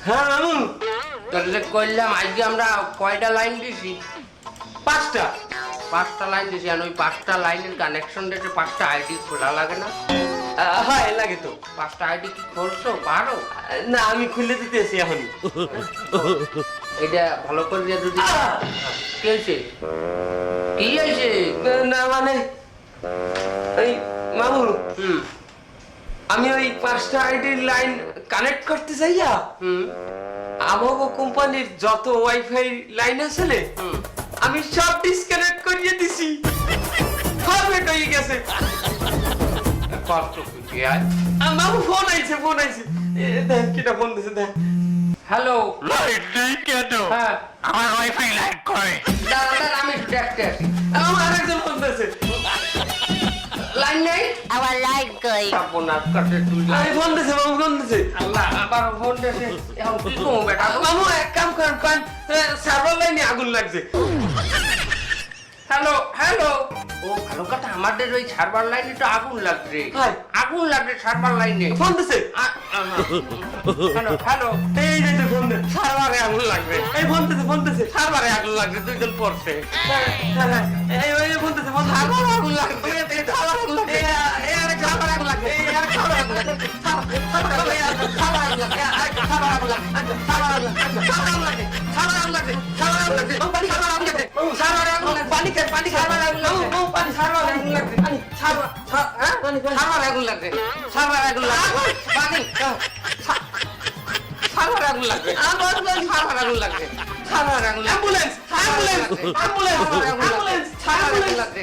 হ্যাঁ মামু, কইলাম আজকে আমরা কয়টা লাইন দিছি? 5টা। 5টা লাইন দিছি, আর ওই 5টা লাইনের কানেকশন দিতে 5টা আইডি খোলা লাগে না? হয় লাগে তো। 5টা আইডি কি খুলছো পারো? না আমি খুলে দিতেছি এখন। এটা ভালো করে দিয়ে যদি কি হয়েছে? কি হয়েছে? না মানে ওই মামু, হুম আমি ওই 5টা আইডির লাইন কানেক্ট করতে চাইয়া হুম আমাগো কোম্পানির যত ওয়াইফাই লাইন আছে রে, হুম আমি সব ডিসকানেক্ট করিয়ে দিছি। ফরম্যাট হয়ে গেছে। কষ্ট করছি আজ। মামু ফোন আইছে। দেখ কিটা ফোন দিছে দেখ। হ্যালো, লাইট নেই কেন? হ্যাঁ আমার ওয়াইফাই লাইট করে। দাদা আমি দেখতে আসি। আমার আরেকজন ফোন দিছে। লাইন নেই? Our light guy. আপনার কাছে তুই আমি ফোন দিছে মামু ফোন দিছে। আল্লাহ আবার ফোন দিয়েছে। এখন কি করবো বেটা? মামু এক কাম করেন সার্ভার লাইনে আগুন লাগছে। হ্যালো হ্যালো, ও ভালো কথা, আমাদের ওই সার্ভার লাইনে তো আগুন লাগছে। হ্যাঁ। আগুন লাগছে সার্ভার লাইনে। ফোন দিছে। হ্যালো হ্যালো, এই যে তো ফোন দিছে। সার্ভারে আগুন লাগবে। এই ফোন দিছে। সার্ভারে আগুন লাগছে, দুইজন পড়ছে। এই ফোন দিছে। সার্ভারে আগুন লাগছে। সার্ভারে আগুন লাগছে। এই আরে সার্ভারে আগুন লাগছে। এই আরে সার্ভারে আগুন লাগছে। সার্ভারে আগুন লাগছে। সার্ভারে আগুন লাগছে। সার্ভারে আগুন লাগছে। সার্ভারে আগুন লাগছে। সার্ভারে আগুন লাগছে। সার্ভারে আগুন লাগছে। সার্ভারে আগুন লাগছে। সার্ভারে আগুন লাগছে। পানি খায় সার্ভারে আগুন লাগছে। সার্ভারে আগুন লাগছে। সার্ভারে আগুন লাগছে। সার্ভারে আগুন লাগছে। পানি সার্ভারে আগুন লাগছে। সার্ভারে আগুন লাগছে। সার্ভারে আগুন লাগছে। অ্যাম্বুলেন্স। সার্ভারে আগুন লাগছে।